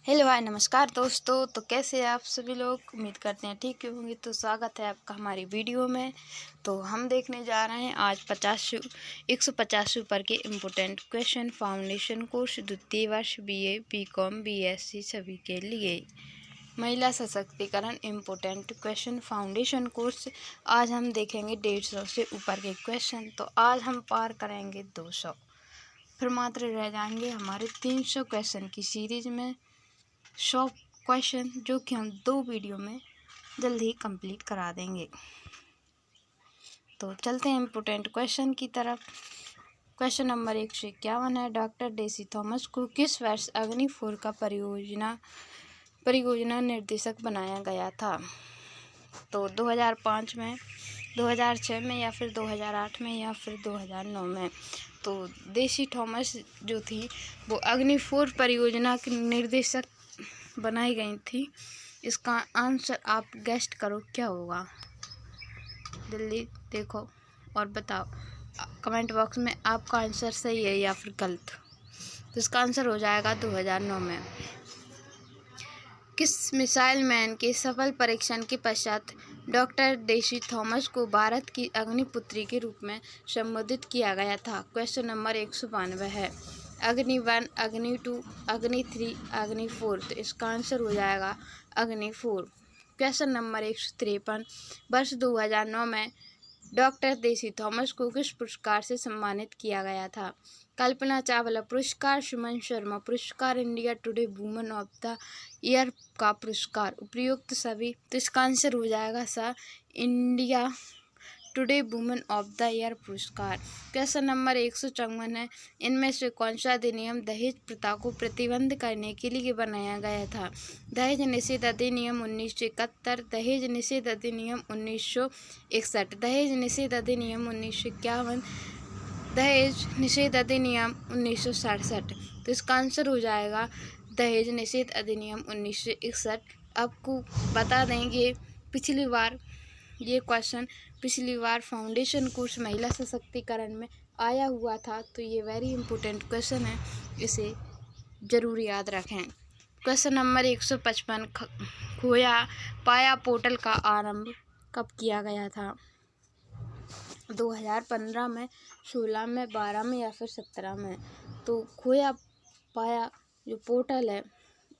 Hello hi नमस्कार दोस्तों। तो कैसे हैं आप सभी लोग? उम्मीद करते हैं ठीक होंगे। तो स्वागत है आपका हमारी वीडियो में। तो हम देखने जा रहे हैं आज 150 ऊपर के इम्पोर्टेंट क्वेश्चन फाउंडेशन कोर्स द्वितीय वर्ष बीए बीकॉम बीएससी सभी के लिए महिला सशक्तिकरण इम्पोर्टेंट क्वेश्चन फाउंडेशन कोर्स। आज हम देखेंगे 150 से ऊपर के क्वेश्चन। तो आज हम पार करेंगे 200, फिर मात्र रह जाएंगे हमारे 300 क्वेश्चन की सीरीज में 100 क्वेश्चन, जो कि हम 2 वीडियो में जल्द ही कंप्लीट करा देंगे। तो चलते हैं इम्पोर्टेंट क्वेश्चन की तरफ। क्वेश्चन नंबर 151 है, डॉक्टर डेसी थॉमस को किस वर्ष अग्नि 4 का परियोजना निर्देशक बनाया गया था? तो 2005 में, 2006 में, या फिर 2008 में, या फिर 2009 में। तो डेसी थॉमस जो थी वो अग्नि 4 परियोजना की निर्देशक बनाई गई थी। इसका आंसर आप गेस्ट करो क्या होगा, जल्दी देखो और बताओ कमेंट बॉक्स में आपका आंसर सही है या फिर गलत। तो इसका आंसर हो जाएगा 2009 में। किस मिसाइल मैन के सफल परीक्षण के पश्चात डॉक्टर डेसी थॉमस को भारत की अग्निपुत्री के रूप में संबोधित किया गया था? क्वेश्चन नंबर 192 है, अग्नि 1, अग्नि 2, अग्नि 3, अग्नि 4। तो इसका आंसर हो जाएगा अग्नि 4। क्वेश्चन नंबर 153, वर्ष 2009 में डॉक्टर डेसी थॉमस को किस पुरस्कार से सम्मानित किया गया था? कल्पना चावला पुरस्कार, सुमन शर्मा पुरस्कार, India today woman of the year का पुरस्कार, उपयुक्त सभी। तो इसका आंसर हो जाएगा India today women of the year पुरस्कार। क्वेश्चन नंबर 154 है, इनमें से कौन सा अधिनियम दहेज प्रथा को प्रतिबंध करने के लिए बनाया गया था? दहेज निषेध अधिनियम 1971, दहेज निषेध अधिनियम 1961, दहेज निषेध अधिनियम 1951, दहेज निषेध अधिनियम 1967। तो इसका आंसर हो जाएगा दहेज निषेध अधिनियम 1961। आपको बता देंगे पिछली बार फाउंडेशन कोर्स महिला सशक्तिकरण में आया हुआ था। तो ये वेरी इंपॉर्टेंट क्वेश्चन है, इसे ज़रूर याद रखें। क्वेश्चन नंबर 155, खोया पाया पोर्टल का आरंभ कब किया गया था? 2015 में, 16 में, 12 में, या फिर 17 में। तो खोया पाया जो पोर्टल है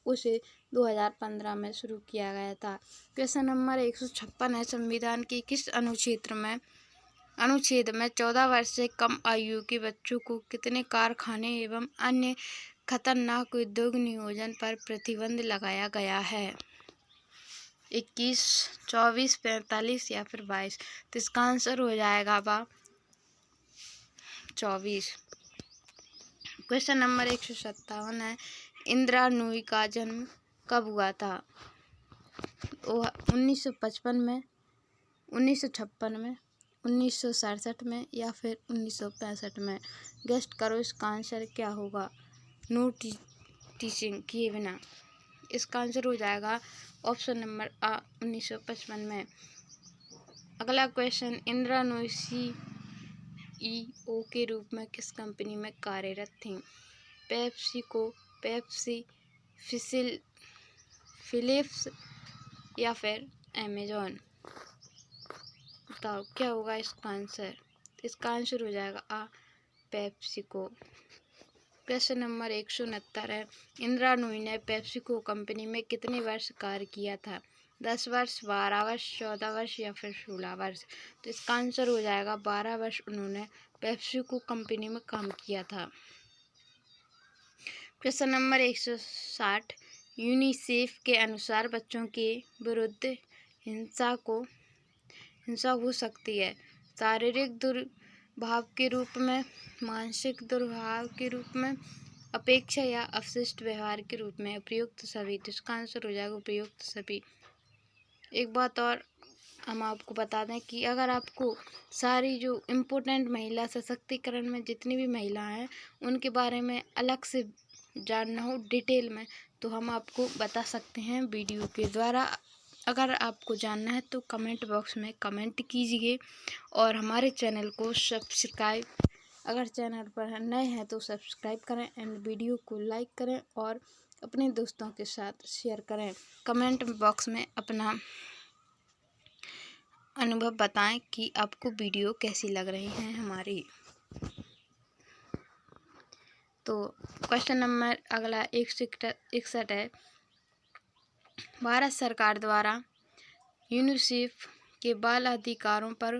उसे 2015 में शुरू किया गया था। क्वेश्चन नंबर 156 है, संविधान के किस अनुच्छेद में 14 वर्ष से कम आयु के बच्चों को कितने कारखाने एवं अन्य खतरनाक उद्योग नियोजन पर प्रतिबंध लगाया गया है? 21, 24, 45 या फिर 22। तो इसका आंसर हो जाएगा 24। क्वेश्चन नंबर 157 है, इंदिरा नूई का जन्म कब हुआ था? 1955 में, 1956 में, 1967 में, या फिर 1965 में। गेस्ट करो इसका आंसर क्या होगा, नो टीचिंग किए बिना। इसका आंसर हो जाएगा ऑप्शन नंबर आ 1955 में। अगला क्वेश्चन, इंदिरा नूई CEO के रूप में किस कंपनी में कार्यरत थीं? पेप्सिको, पेप्सी, फिलिप्स या फिर अमेजॉन। बताओ क्या होगा इसका आंसर। इसका आंसर हो जाएगा पेप्सिको। क्वेश्चन नंबर 169 है, इंदिरा नूई ने पेप्सिको कंपनी में कितने वर्ष कार्य किया था? 10 वर्ष, 12 वर्ष, 14 वर्ष, या फिर 16 वर्ष। तो इसका आंसर हो जाएगा 12 वर्ष उन्होंने पेप्सिको कंपनी में काम किया था। क्वेश्चन नंबर 160, यूनिसेफ के अनुसार बच्चों के विरुद्ध हिंसा हो सकती है शारीरिक दुर्भाव के रूप में, मानसिक दुर्भाव के रूप में, अपेक्षा या अवशिष्ट व्यवहार के रूप में, उपयुक्त सभी। तो इसका आंसर हो जाएगा उपयुक्त सभी। एक बात और हम आपको बता दें कि अगर आपको सारी जो इम्पोर्टेंट महिला सशक्तिकरण में जितनी भी महिलाएं हैं उनके बारे में अलग से जानना हो डिटेल में, तो हम आपको बता सकते हैं वीडियो के द्वारा। अगर आपको जानना है तो कमेंट बॉक्स में कमेंट कीजिए और हमारे चैनल को सब्सक्राइब, अगर चैनल पर नए हैं तो सब्सक्राइब करें एंड वीडियो को लाइक करें और अपने दोस्तों के साथ शेयर करें। कमेंट बॉक्स में अपना अनुभव बताएं कि आपको वीडियो कैसी लग रही है हमारी। तो क्वेश्चन नंबर अगला 161 है। भारत सरकार द्वारा यूनिसेफ के बाल अधिकारों पर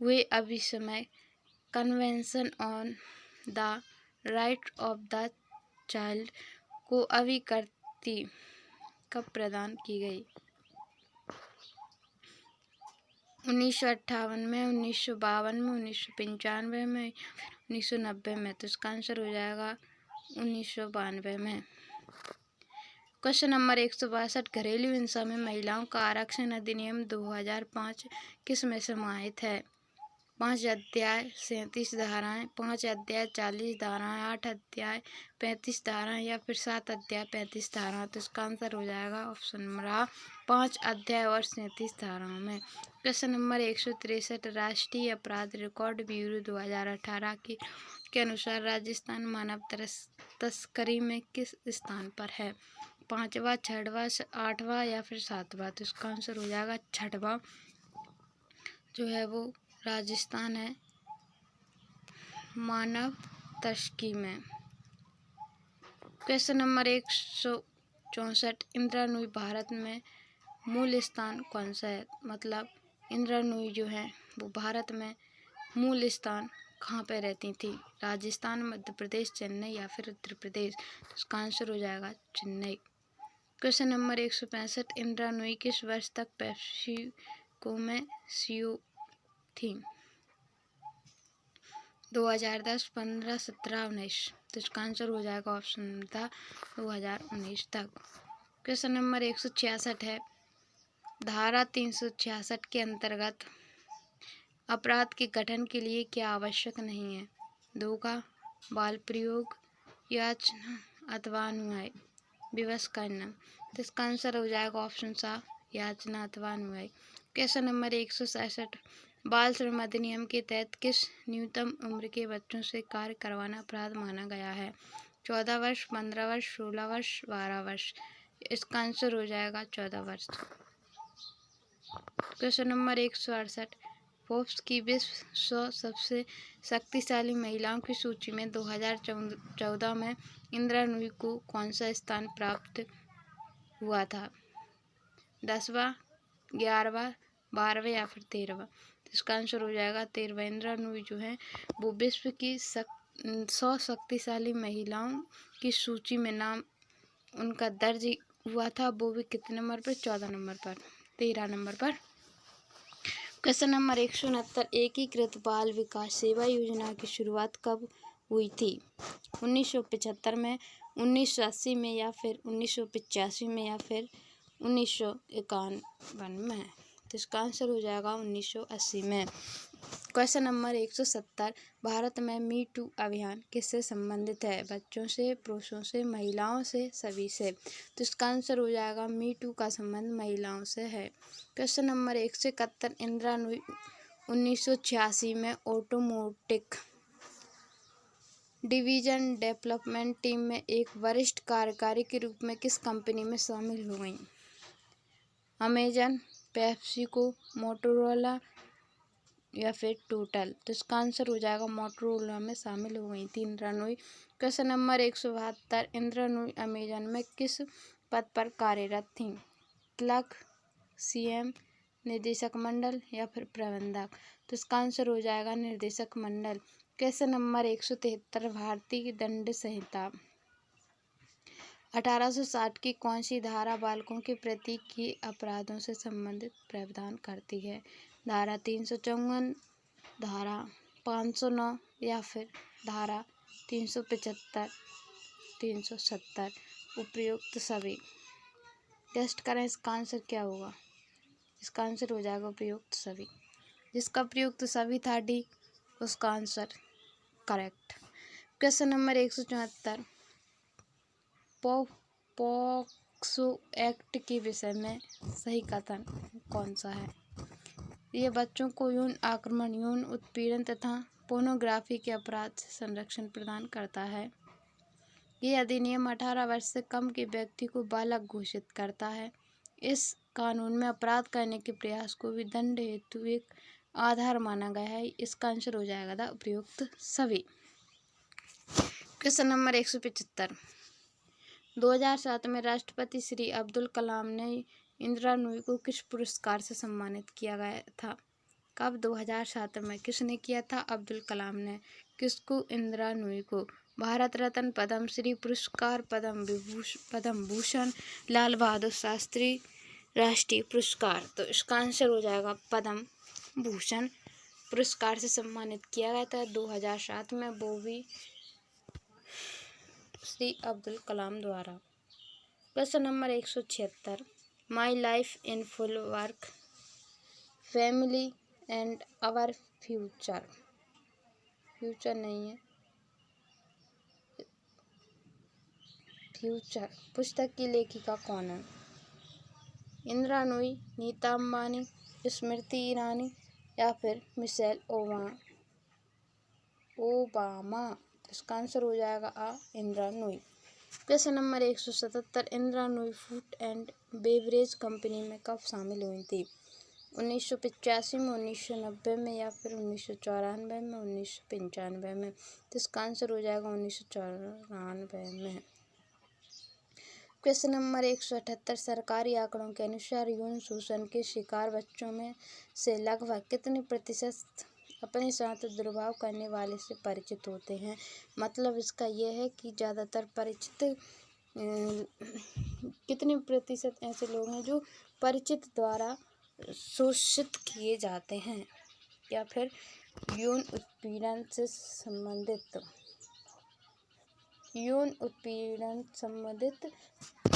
हुए अविस्मय convention on the right of the child को स्वीकृति कब प्रदान की गई? 1958 में, 1952 में, 1995 में, 1990 में। तो इसका आंसर हो जाएगा 1992 में। Question number 162। घरेलू हिंसा में महिलाओं का आरक्षण अधिनियम 2005 किस में समाहित है? 5 अध्याय 37 धाराएं, 5 अध्याय 40 धाराएं, 8 अध्याय 35 धाराएं या फिर 7 अध्याय 35 धाराएं। तो इसका आंसर हो जाएगा ऑप्शन नंबर 5 अध्याय और 37 धाराओं में। Question number 163। राष्ट्रीय अपराध रिकॉर्ड ब्यूरो 2018 के अनुसार राजस्थान मानव तस्करी में किस स्थान पर है? 5वां, 6वां, 8वां या फिर 7वां। तो इसका आंसर हो जाएगा 6वां, जो है वो राजस्थान है मानव तस्करी में। Question number 164। इंदिरा नूई भारत में मूल स्थान कौन सा है? मतलब इंदिरा नूई जो है वो भारत में मूल स्थान कहाँ पे रहती थी? राजस्थान, मध्य प्रदेश, चेन्नई या फिर उत्तर प्रदेश। तो इसका आंसर हो जाएगा चेन्नई। Question number 165। इंदिरा नूई किस वर्ष तक पेप्सिको में सीईओ थी? 2010, 15, 17, 19। तो इसका आंसर हो जाएगा ऑप्शन नंबर 2019 तक। क्वेश्चन नंबर 166 है। धारा 366 के अंतर्गत अपराध के गठन के लिए क्या आवश्यक नहीं है? धोखा, बाल प्रयोग, याचना अथवा अनुयायी विवश करना। तो इसका आंसर हो जाएगा ऑप्शन सा, याचना अथवा अनुयायी। Question number 167। बाल श्रम अधिनियम के तहत किस न्यूनतम उम्र के बच्चों से कार्य करवाना अपराध माना गया है? 14 वर्ष, 15 वर्ष, 16 वर्ष, 12 वर्ष। इसका आंसर हो जाएगा 14 वर्ष। Question number 168। फोर्ब्स की विश्व 100 सबसे शक्तिशाली महिलाओं की सूची में 2014 में इंदिरा नूई को कौन सा स्थान प्राप्त हुआ था? 10वां, 11वां, 12वां या फिर 13वां। तो इसका आंसर हो जाएगा 13वां। इंदिरा नूई जो है वो विश्व की 100 शक्तिशाली महिलाओं की सूची में नाम उनका दर्ज हुआ था। वो भी कितने नंबर पर? 14 नंबर पर, 13 नंबर पर। Question number 169। एकीकृत बाल विकास सेवा योजना की शुरुआत कब हुई थी? 1975 में, 1980 में या फिर 1985 में या फिर 1951 में। तो इसका आंसर हो जाएगा 1980 में। Question number 170। भारत में मी टू अभियान किससे संबंधित है? बच्चों से, पुरुषों से, महिलाओं से, सभी से। तो इसका आंसर हो जाएगा मी टू का संबंध महिलाओं से है। Question number 171। इंदिरा नूई 1986 में ऑटोमोटिव डिवीजन डेवलपमेंट टीम में एक वरिष्ठ कार्यकारी के रूप में किस कंपनी में शामिल हो गई? अमेजन, पेप्सिको, मोटोरोला या फिर टोटल। तो इसका आंसर हो जाएगा मोटोरोला में शामिल हो गई थी Indira Nooyi. Question number 172। Indira Nooyi Amazon में किस पद पर कार्यरत थी? क्लर्क, सीएम, निदेशक मंडल या फिर प्रबंधक। तो इसका आंसर हो जाएगा निर्देशक मंडल। Question number 173। भारतीय दंड संहिता 1860 की कौन सी धारा बालकों के प्रति किए अपराधों से संबंधित प्रावधान करती है? धारा 354, धारा 509 या फिर धारा 375, 370। उपयुक्त सभी। टेस्ट करें, इसका आंसर क्या होगा? इसका आंसर हो जाएगा उपयुक्त सभी। जिसका उपयुक्त सभी था डी, उसका answer correct. Question number 174। POCSO act के विषय में सही कथन कौन सा है? ये बच्चों को यौन आक्रमण, यौन उत्पीड़न तथा पोर्नोग्राफी के अपराध से संरक्षण प्रदान करता है। ये अधिनियम 18 वर्ष से कम के व्यक्ति को बालक घोषित करता है। इस कानून में अपराध करने के प्रयास को भी दंड हेतु एक आधार माना गया है। इसका आंसर हो जाएगा द उपयुक्त सभी। Question number 175। 2007 में राष्ट्रपति श्री अब्दुल कलाम ने इंदिरा नूई को किस पुरस्कार से सम्मानित किया गया था? कब? 2007 में। किसने किया था? अब्दुल कलाम ने। किसको? इंदिरा नूई को। भारत रत्न, पद्म श्री पुरस्कार, पद्म भूषण, लाल बहादुर शास्त्री राष्ट्रीय पुरस्कार। तो इसका आंसर हो जाएगा पद्म भूषण पुरस्कार से सम्मानित किया गया था 2007 में, वो भी श्री अब्दुल कलाम द्वारा। Question number 176। My life in full work, family and our future. Future नहीं है, फ्यूचर पुस्तक की लेखिका कौन है? इंदिरा नूई, नीता अंबानी, स्मृति ईरानी या फिर मिशेल ओबामा। इसका आंसर हो जाएगा Indira Nooyi. Question number 177। Indira Nooyi food and beverage company में कब शामिल हुई थी? 1985 में, 1990 में या फिर 1994 में, 1995 में। तो इसका आंसर हो जाएगा 1994 में। Question number 178। सरकारी आंकड़ों के अनुसार यौन शोषण के शिकार बच्चों में से लगभग कितने प्रतिशत अपने साथ दुर्भाव करने वाले से परिचित होते हैं? मतलब इसका यह है कि ज़्यादातर परिचित कितने प्रतिशत ऐसे लोग हैं जो परिचित द्वारा शोषित किए जाते हैं या फिर यौन उत्पीड़न से संबंधित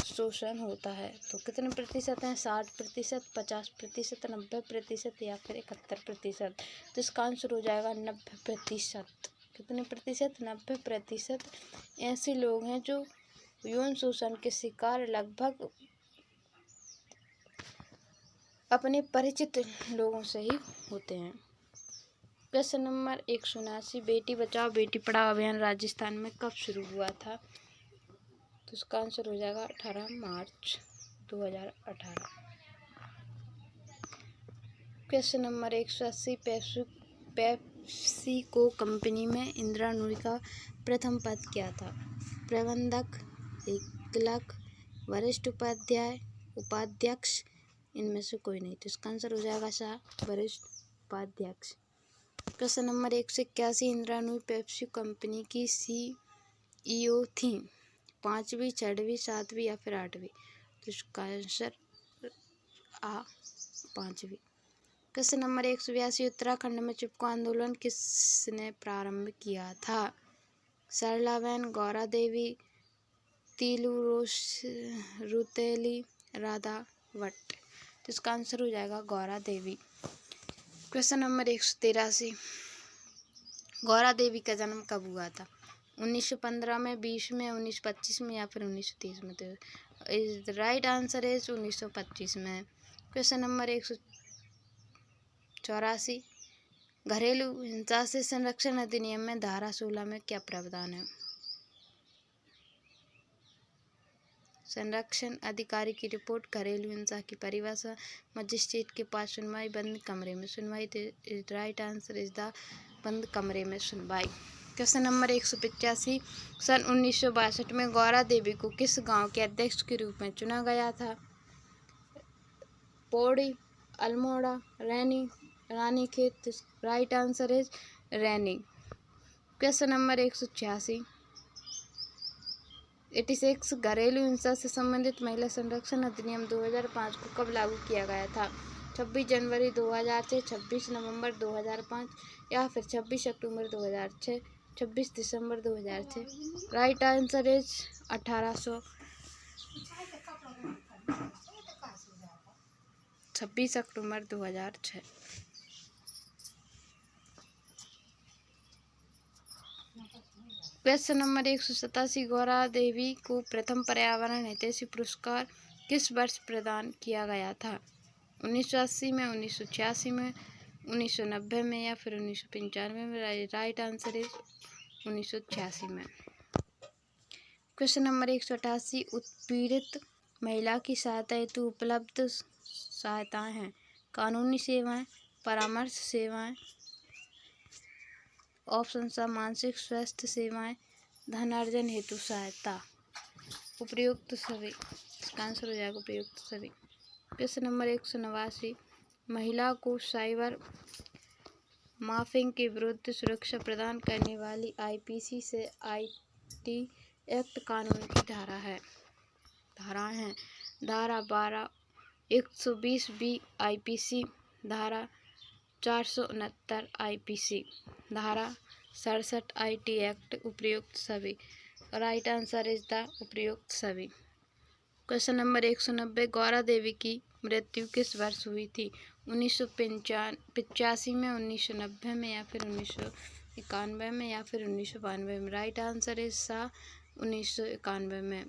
शोषण होता है। तो कितने प्रतिशत हैं? 60%, 50%, 90% या फिर 71%। तो इसका आंसर हो जाएगा 90%। कितने प्रतिशत? 90% ऐसे लोग हैं जो यौन शोषण के शिकार लगभग अपने परिचित लोगों से ही होते हैं। Question number 179। बेटी बचाओ बेटी पढ़ाओ अभियान राजस्थान में कब शुरू हुआ था? तो इसका आंसर हो जाएगा 18 मार्च 2018। Question number 180। पेप्सिको कंपनी में इंदिरा नूई का प्रथम पद क्या था? प्रबंधक, क्लर्क, वरिष्ठ उपाध्यक्ष, इनमें से कोई नहीं। तो इसका आंसर हो जाएगा वरिष्ठ उपाध्यक्ष। Question number 181। Indira Nooyi Pepsi company की CEO थी? 5वीं, 6वीं, 7वीं या फिर 8वीं। तो इसका आंसर 5वीं। Question number 182। उत्तराखंड में चिपको आंदोलन किसने प्रारंभ किया था? सरलाबेन, गौरा देवी, तीलू रुतेली, राधा भट्ट। तो इसका आंसर हो जाएगा गौरा देवी। Question number 183। गौरा देवी का जन्म कब हुआ था? 1915 में, 20 में, 1925 में या फिर 1930 में। तो राइट आंसर है 1925 में। Question number 184। घरेलू हिंसा से संरक्षण अधिनियम में धारा 16 में क्या प्रावधान है? संरक्षण अधिकारी की रिपोर्ट, घरेलू हिंसा की परिभाषा, मजिस्ट्रेट के पास सुनवाई, बंद कमरे में सुनवाई। राइट आंसर इज द बंद कमरे में सुनवाई। Question number 185। सन 1962 में गौरा देवी को किस गांव के अध्यक्ष के रूप में चुना गया था? Pauri, Almora, Ranikhet. Right answer is Raini. Question number 186। 86। घरेलू हिंसा से संबंधित महिला संरक्षण अधिनियम 2005 को कब लागू किया गया था? 26 जनवरी 2006, 26 नवंबर 2005 या फिर 26 अक्टूबर 2006, 26 दिसंबर 2006। Right answer is 26 October 2006। Question number 187। Gaura Devi को प्रथम पर्यावरण हितैषी पुरस्कार किस वर्ष प्रदान किया गया था? 1980 में, 1986 में, 1990 में या फिर 1995 में। राइट आंसर इज 1986 में। क्वेश्चन नंबर 188 उत्पीड़ित महिला की सहायता हेतु उपलब्ध सहायताएं हैं। कानूनी सेवाएं, परामर्श सेवाएं, ऑप्शन सा मानसिक स्वास्थ्य सेवाएं, धनार्जन हेतु सहायता। उपयुक्त सभी, इसका आंसर हो जाएगा उपयुक्त सभी। क्वेश्चन नंबर 189 महिला को साइबर माफिंग के विरुद्ध सुरक्षा प्रदान करने वाली आईपीसी से आईटी एक्ट कानून की धाराएं हैं। धारा 12 120 बी आईपीसी, धारा 469 आईपीसी, धारा 67 आईटी एक्ट। उपयुक्त सभी। राइट आंसर इज द उपयुक्त सभी। क्वेश्चन नंबर 190 गौरा देवी की मृत्यु किस वर्ष हुई थी? 1985 में, 1990 में, या फिर 1991 में, या फिर 1992 में। राइट आंसर इज सा 1991 में।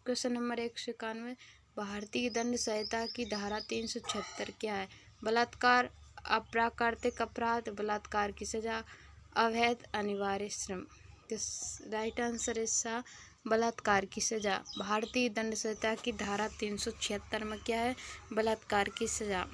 क्वेश्चन नंबर 191 भारतीय दंड संहिता की धारा 376 क्या है? बलात्कार, अप्राकृतिक अपराध, बलात्कार की सजा, अवैध अनिवार्य श्रम। राइट आंसर इज सा बलात्कार की सजा। भारतीय दंड संहिता की धारा 376 में क्या है? बलात्कार की सजा।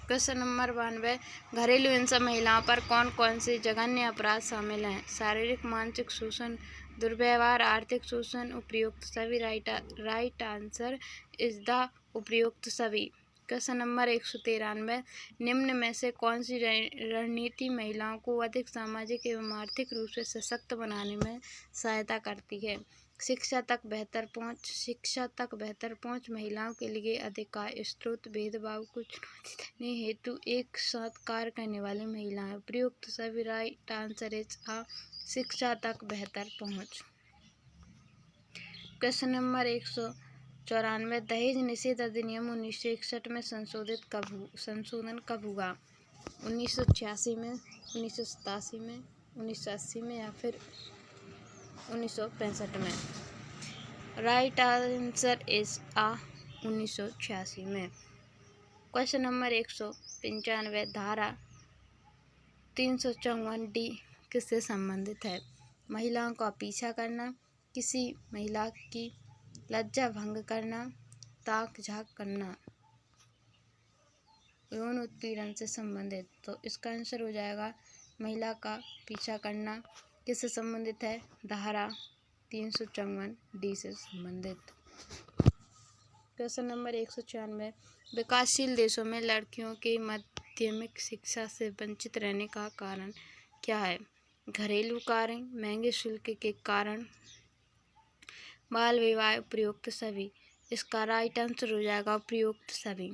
क्वेश्चन नंबर 92 घरेलू हिंसा महिलाओं पर कौन कौन से जघन्य अपराध शामिल हैं? शारीरिक, मानसिक शोषण, दुर्व्यवहार, आर्थिक शोषण। उपयुक्त सभी। राइट आंसर इज द उपयुक्त सभी। क्वेश्चन नंबर 193 निम्न में से कौन सी रणनीति महिलाओं को अधिक सामाजिक एवं आर्थिक रूप से सशक्त बनाने में सहायता करती है? शिक्षा तक बेहतर पहुंच, शिक्षा तक बेहतर पहुंच, महिलाओं के लिए अधिकार स्रोत, भेदभाव को चुनौती देने हेतु एक साथ कार्य करने वाली महिलाएं। उपयुक्त सभी। राइट आंसर इज आ शिक्षा तक बेहतर पहुंच। क्वेश्चन नंबर 194 दहेज निषेध अधिनियम 1961 में संशोधन कब हुआ? 1986 में, 1987 में, 1980 में, या फिर 1965 में। राइट आंसर इज आ 1986 में। क्वेश्चन नंबर 195 धारा 354 डी किससे संबंधित है? महिलाओं का पीछा करना, किसी महिला की लज्जा भंग करना, ताक झांक करना, यौन उत्पीड़न से संबंधित। तो इसका आंसर हो जाएगा महिला का पीछा करना। किससे संबंधित है? धारा 354 डी से संबंधित। क्वेश्चन नंबर 196 विकासशील देशों में लड़कियों के माध्यमिक शिक्षा से वंचित रहने का कारण क्या है? घरेलू कारण, महंगे शुल्क के कारण, बाल विवाह। उपयुक्त सभी। इसका राइट आंसर हो जाएगा उपयुक्त सभी।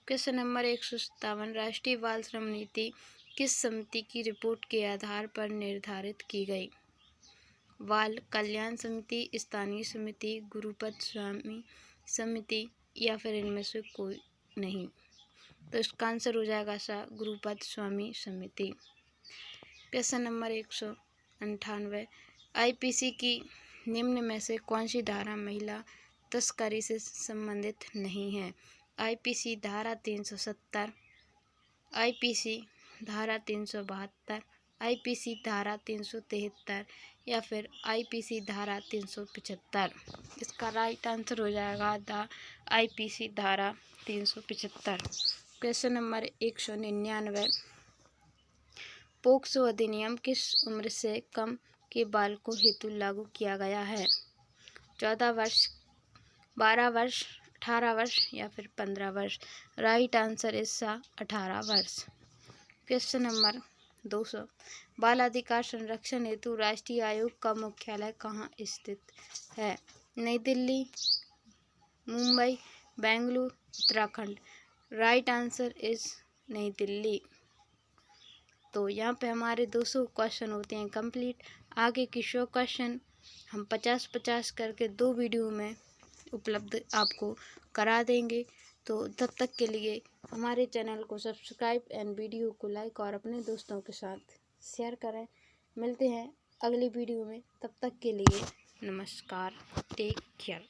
क्वेश्चन नंबर 157 राष्ट्रीय बाल श्रम नीति किस समिति की रिपोर्ट के आधार पर निर्धारित की गई? बाल कल्याण समिति, स्थानीय समिति, गुरुपद स्वामी समिति, या फिर इनमें से कोई नहीं। तो इसका आंसर हो जाएगा सा गुरुपद स्वामी समिति। क्वेश्चन नंबर 198 आईपीसी की निम्न में से कौन सी धारा महिला तस्करी से संबंधित नहीं है? आईपीसी धारा 370, आईपीसी धारा 372, आईपीसी धारा 373, या फिर आईपीसी धारा 375। इसका राइट आंसर हो जाएगा द आईपीसी धारा 375। क्वेश्चन नंबर 199 पोक्सो अधिनियम किस उम्र से कम के बालकों हेतु लागू किया गया है? 14 वर्ष, 12 वर्ष, 18 वर्ष, या फिर 15 वर्ष। राइट आंसर इज 18 वर्ष। क्वेश्चन नंबर 200 बाल अधिकार संरक्षण हेतु राष्ट्रीय आयोग का मुख्यालय कहाँ स्थित है? नई Delhi, Mumbai, Bengaluru, Uttarakhand. Right answer is नई दिल्ली। तो यहाँ पे हमारे 200 क्वेश्चन होते हैं कंप्लीट। आगे की 100 क्वेश्चन हम 50-50 करके 2 वीडियो में उपलब्ध आपको करा देंगे। तो तब तक के लिए हमारे चैनल को सब्सक्राइब एंड वीडियो को लाइक और अपने दोस्तों के साथ शेयर करें। मिलते हैं अगली वीडियो में, तब तक के लिए नमस्कार, टेक केयर।